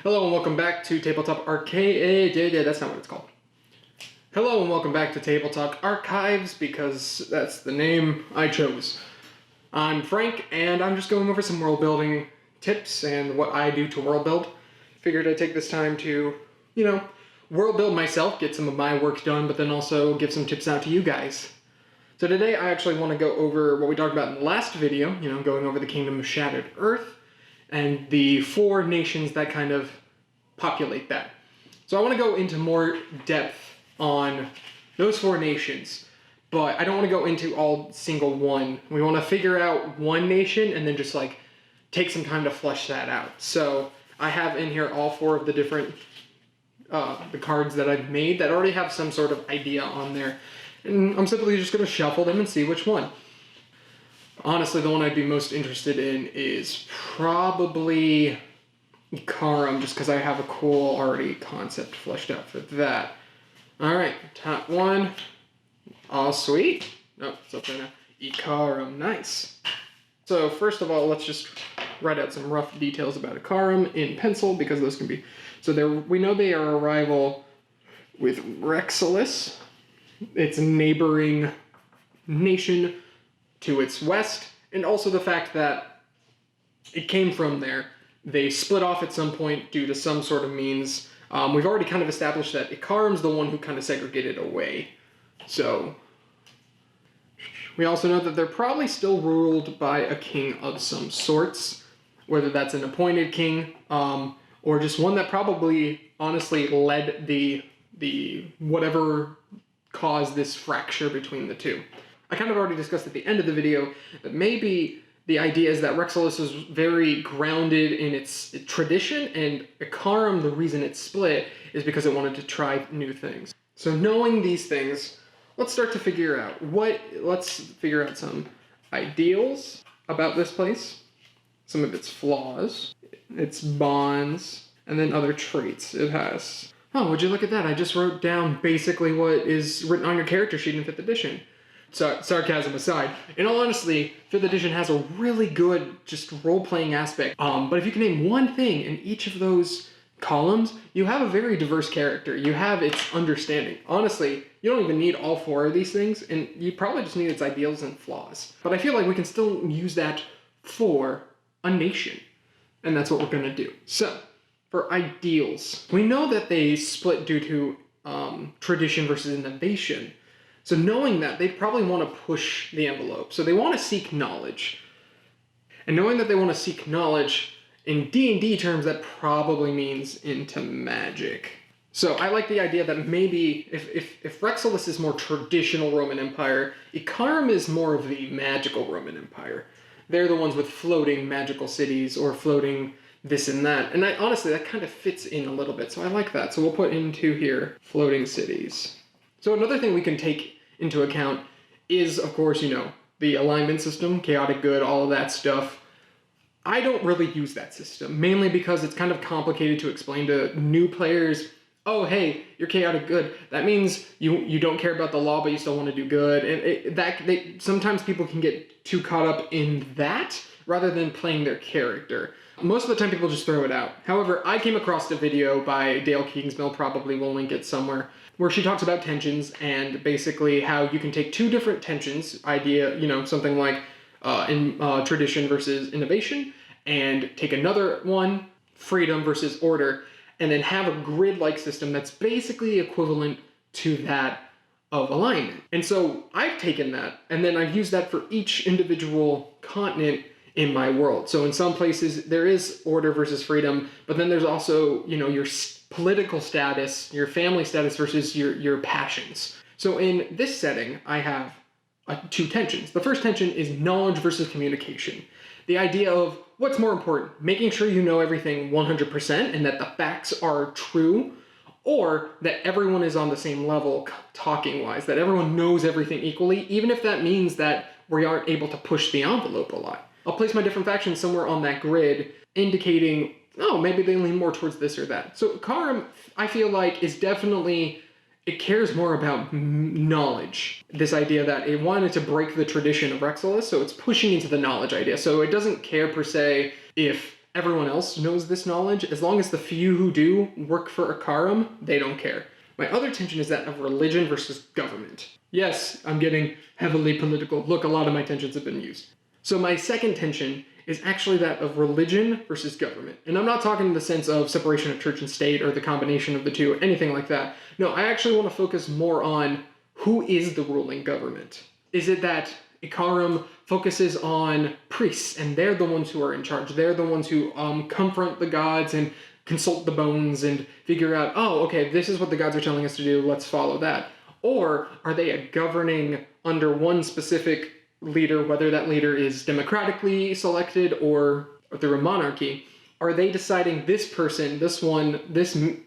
Hello and welcome back to Tabletop Arcade. That's not what it's called. Hello and welcome back to Tabletop Archives because that's the name I chose. I'm Frank and I'm just going over some world building tips and what I do to world build. Figured I'd take this time to, world build myself, get some of my work done, but then also give some tips out to you guys. So today I actually want to go over what we talked about in the last video, going over the Kingdom of Shattered Earth and the 4 nations that kind of populate that. So I want to go into more depth on those 4 nations, but I don't want to go into all single one. We want to figure out one nation and then just take some time to flesh that out. So I have in here all 4 of the different the cards that I've made that already have some sort of idea on there. And I'm simply just going to shuffle them and see which one. Honestly, the one I'd be most interested in is probably Ikarum, just because I have a cool already concept fleshed out for that. Alright, top one. Oh, sweet. Nope, it's up there now. Ikarum, nice. So first of all, let's just write out some rough details about Ikarum in pencil, because those can be... So we know they are a rival with Rexilus, its neighboring nation to its west, and also the fact that it came from there. They split off at some point due to some sort of means. We've already kind of established that Ikarum's the one who kind of segregated away. So we also know that they're probably still ruled by a king of some sorts, whether that's an appointed king, or just one that probably honestly led the whatever caused this fracture between the two. I kind of already discussed at the end of the video that maybe the idea is that Rexilus is very grounded in its tradition, and Ikarum, the reason it split is because it wanted to try new things. So knowing these things, let's start to figure out let's figure out some ideals about this place, some of its flaws, its bonds, and then other traits it has. Oh, would you look at that? I just wrote down basically what is written on your character sheet in 5th edition. Sarcasm aside, in all honesty, 5th edition has a really good just role-playing aspect. But if you can name one thing in each of those columns, you have a very diverse character. You have its understanding. Honestly, you don't even need all 4 of these things, and you probably just need its ideals and flaws. But I feel like we can still use that for a nation, and that's what we're going to do. So, for ideals, we know that they split due to tradition versus innovation. So knowing that, they'd probably want to push the envelope. So they want to seek knowledge. And knowing that they want to seek knowledge, in D&D terms, that probably means into magic. So I like the idea that maybe if Rexilus is more traditional Roman Empire, Ikarum is more of the magical Roman Empire. They're the ones with floating magical cities or floating this and that. And honestly, that kind of fits in a little bit. So I like that. So we'll put into here floating cities. So another thing we can take into account is, of course, the alignment system, chaotic good, all of that stuff. I don't really use that system, mainly because it's kind of complicated to explain to new players. Oh, hey, you're chaotic good. That means you don't care about the law, but you still want to do good. And sometimes people can get too caught up in that rather than playing their character. Most of the time people just throw it out. However, I came across a video by Dale Kingsmill, probably will link it somewhere, where she talks about tensions and basically how you can take 2 different tensions, something like in tradition versus innovation, and take another one, freedom versus order, and then have a grid-like system that's basically equivalent to that of alignment. And so I've taken that, and then I've used that for each individual continent in my world. So in some places there is order versus freedom, but then there's also, your political status, your family status versus your passions. So in this setting, I have 2 tensions. The first tension is knowledge versus communication. The idea of what's more important, making sure you know everything 100% and that the facts are true, or that everyone is on the same level talking-wise, that everyone knows everything equally, even if that means that we aren't able to push the envelope a lot. I'll place my different factions somewhere on that grid, indicating, oh, maybe they lean more towards this or that. So Ikarum, I feel like, is definitely, it cares more about knowledge. This idea that it wanted to break the tradition of Rexilus, so it's pushing into the knowledge idea. So it doesn't care, per se, if everyone else knows this knowledge. As long as the few who do work for Ikarum, they don't care. My other tension is that of religion versus government. Yes, I'm getting heavily political. Look, a lot of my tensions have been used. So my second tension is actually that of religion versus government. And I'm not talking in the sense of separation of church and state or the combination of the two, anything like that. No, I actually want to focus more on who is the ruling government. Is it that Ikarum focuses on priests and they're the ones who are in charge? They're the ones who confront the gods and consult the bones and figure out, oh, okay, this is what the gods are telling us to do, let's follow that. Or are they a governing under one specific leader, whether that leader is democratically selected or through a monarchy? Are they deciding this person, this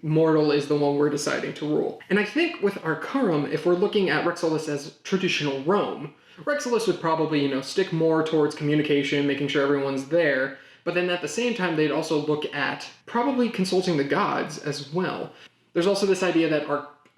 mortal is the one we're deciding to rule? And I think with Ikarum, if we're looking at Rexolus as traditional Rome, Rexolus would probably, stick more towards communication, making sure everyone's there, but then at the same time, they'd also look at probably consulting the gods as well. There's also this idea that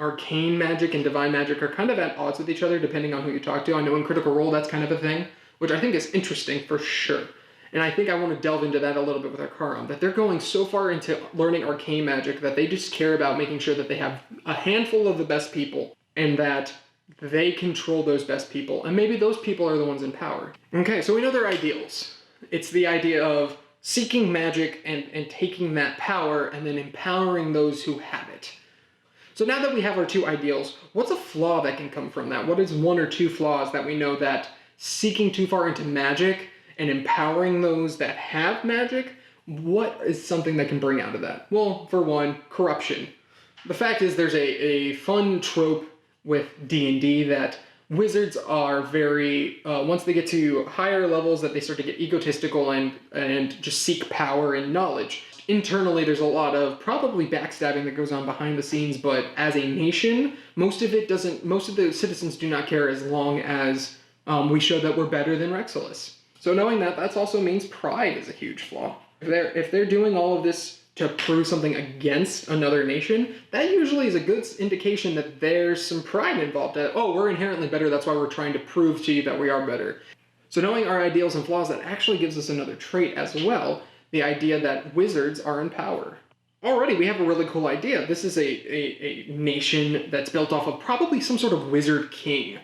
arcane magic and divine magic are kind of at odds with each other, depending on who you talk to. I know in Critical Role, that's kind of a thing, which I think is interesting for sure. And I think I want to delve into that a little bit with Ikarum, that they're going so far into learning arcane magic that they just care about making sure that they have a handful of the best people and that they control those best people. And maybe those people are the ones in power. Okay, so we know their ideals. It's the idea of seeking magic and taking that power and then empowering those who have it. So now that we have our two ideals, what's a flaw that can come from that? What is one or two flaws that we know that seeking too far into magic and empowering those that have magic, what is something that can bring out of that? Well, for one, corruption. The fact is there's a fun trope with D&D that wizards are very, once they get to higher levels, that they start to get egotistical and just seek power and knowledge. Internally, there's a lot of probably backstabbing that goes on behind the scenes, but as a nation, most of the citizens do not care as long as we show that we're better than Rexolus. So knowing that, that also means pride is a huge flaw. If they're doing all of this to prove something against another nation, that usually is a good indication that there's some pride involved. Oh, we're inherently better, that's why we're trying to prove to you that we are better. So knowing our ideals and flaws, that actually gives us another trait as well, the idea that wizards are in power. Already, we have a really cool idea. This is a nation that's built off of probably some sort of wizard king.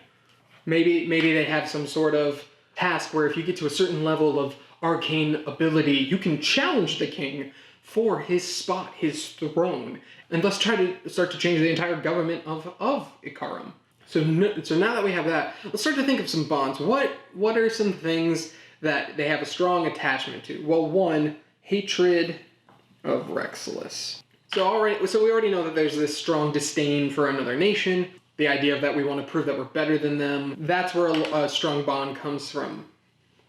Maybe they have some sort of task where if you get to a certain level of arcane ability, you can challenge the king for his spot, his throne, and thus try to start to change the entire government of Ikarum. So now that we have that, let's start to think of some bonds. What are some things that they have a strong attachment to? Well, one, hatred of Rexolus. So we already know that there's this strong disdain for another nation, the idea of that we want to prove that we're better than them. That's where a strong bond comes from,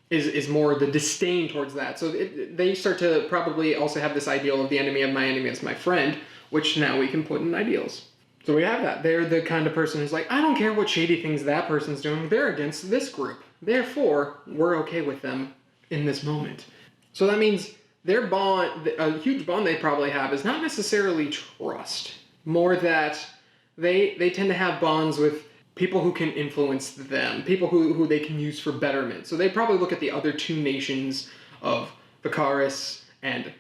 is more the disdain towards that. So they start to probably also have this ideal of the enemy of my enemy is my friend, which now we can put in ideals. So we have that. They're the kind of person who's like, I don't care what shady things that person's doing, they're against this group. Therefore, we're okay with them in this moment. So that means their bond, a huge bond they probably have, is not necessarily trust. More that they tend to have bonds with people who can influence them, people who they can use for betterment. So they probably look at the other two nations of Vicaris and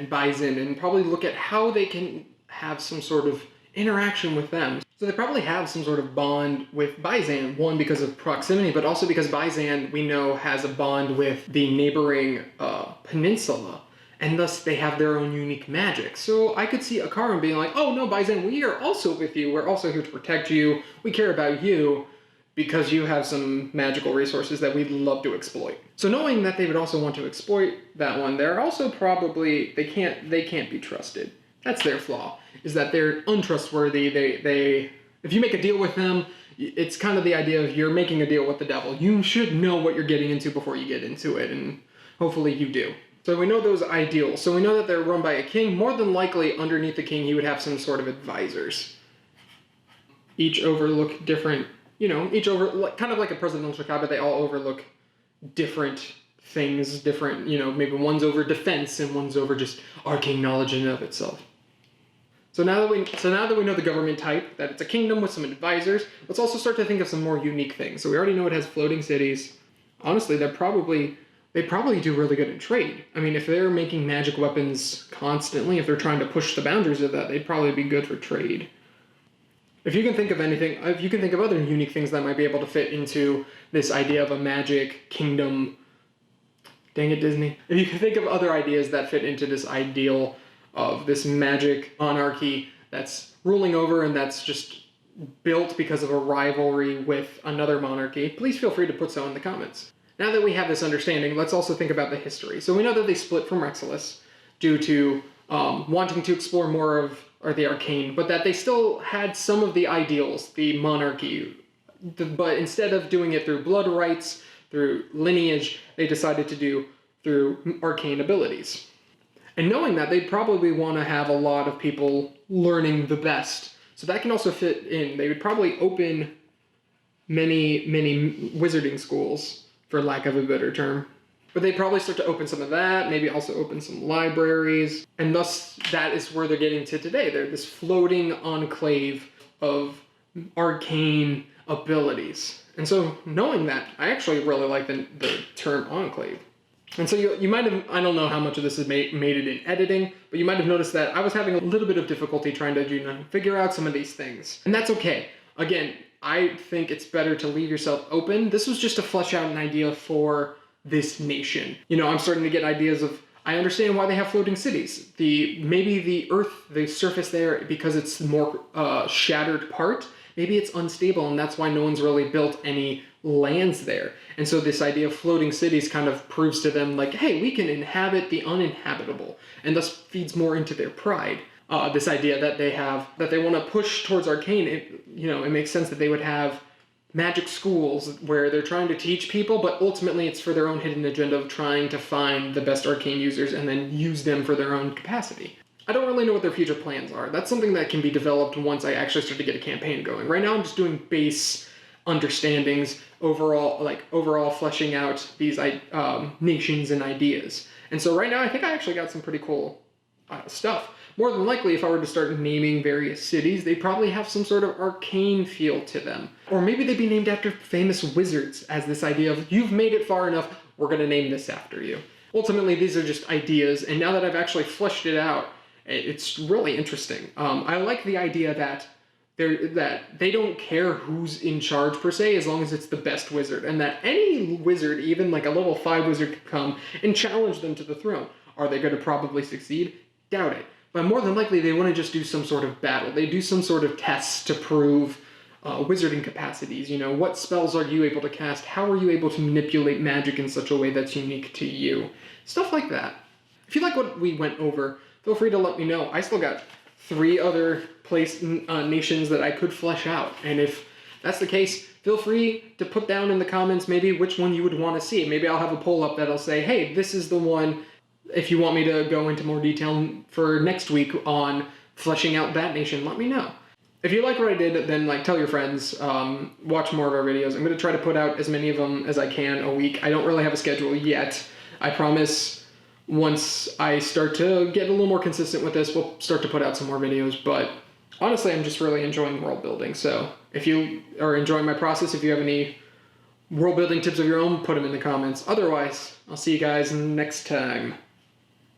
Bison and probably look at how they can have some sort of interaction with them. So they probably have some sort of bond with Bison, one because of proximity, but also because Bison, we know, has a bond with the neighboring peninsula, and thus they have their own unique magic. So I could see Ikarum being like, oh no, Bison, we are also with you, we're also here to protect you, we care about you, because you have some magical resources that we'd love to exploit. So knowing that they would also want to exploit that one, they're also probably, they can't be trusted. That's their flaw, is that they're untrustworthy. They if you make a deal with them, it's kind of the idea of you're making a deal with the devil. You should know what you're getting into before you get into it, and hopefully you do. So we know those ideals. So we know that they're run by a king. More than likely, underneath the king, he would have some sort of advisors. Each overlook different, kind of like a presidential cabinet, they all overlook different things, different, maybe one's over defense and one's over just arcane knowledge in and of itself. So now that we know the government type, that it's a kingdom with some advisors, let's also start to think of some more unique things. So we already know it has floating cities. Honestly, they're probably they'd probably do really good in trade. I mean, if they're making magic weapons constantly, if they're trying to push the boundaries of that, they'd probably be good for trade. If you can think of anything, if you can think of other unique things that might be able to fit into this idea of a magic kingdom, dang it, Disney. If you can think of other ideas that fit into this ideal of this magic monarchy that's ruling over and that's just built because of a rivalry with another monarchy, please feel free to put so in the comments. Now that we have this understanding, let's also think about the history. So we know that they split from Rexilus due to wanting to explore more of the arcane, but that they still had some of the ideals, the monarchy, but instead of doing it through blood rights, through lineage, they decided to do through arcane abilities. And knowing that, they'd probably want to have a lot of people learning the best. So that can also fit in. They would probably open many wizarding schools, for lack of a better term. But they'd probably start to open some of that, maybe also open some libraries. And thus, that is where they're getting to today. They're this floating enclave of arcane abilities. And so knowing that, I actually really like the term enclave. And so you might have, I don't know how much of this is made it in editing, but you might have noticed that I was having a little bit of difficulty trying to figure out some of these things. And that's okay. Again, I think it's better to leave yourself open. This was just to flesh out an idea for this nation. I'm starting to get ideas of, I understand why they have floating cities. Maybe the earth, the surface there, because it's more shattered part, maybe it's unstable, and that's why no one's really built any lands there. And so this idea of floating cities kind of proves to them like, hey, we can inhabit the uninhabitable, and thus feeds more into their pride. This idea that they have, that they want to push towards arcane, it makes sense that they would have magic schools where they're trying to teach people, but ultimately it's for their own hidden agenda of trying to find the best arcane users and then use them for their own capacity. I don't really know what their future plans are. That's something that can be developed once I actually start to get a campaign going. Right now I'm just doing base understandings, overall fleshing out these nations and ideas. And so right now I think I actually got some pretty cool stuff. More than likely, if I were to start naming various cities, they'd probably have some sort of arcane feel to them. Or maybe they'd be named after famous wizards, as this idea of, you've made it far enough, we're going to name this after you. Ultimately, these are just ideas, and now that I've actually fleshed it out, it's really interesting. I like the idea that they don't care who's in charge per se, as long as it's the best wizard, and that any wizard, even like a level 5 wizard, could come and challenge them to the throne. Are they going to probably succeed? Doubt it. But more than likely, they want to just do some sort of battle. They do some sort of tests to prove wizarding capacities. What spells are you able to cast? How are you able to manipulate magic in such a way that's unique to you? Stuff like that. If you like what we went over, feel free to let me know. I still got 3 other nations that I could flesh out. And if that's the case, feel free to put down in the comments maybe which one you would want to see. Maybe I'll have a poll up that'll say, hey, this is the one. If you want me to go into more detail for next week on fleshing out that nation, let me know. If you like what I did, then tell your friends, watch more of our videos. I'm going to try to put out as many of them as I can a week. I don't really have a schedule yet. I promise once I start to get a little more consistent with this, we'll start to put out some more videos. But honestly, I'm just really enjoying world building. So if you are enjoying my process, if you have any world building tips of your own, put them in the comments. Otherwise, I'll see you guys next time.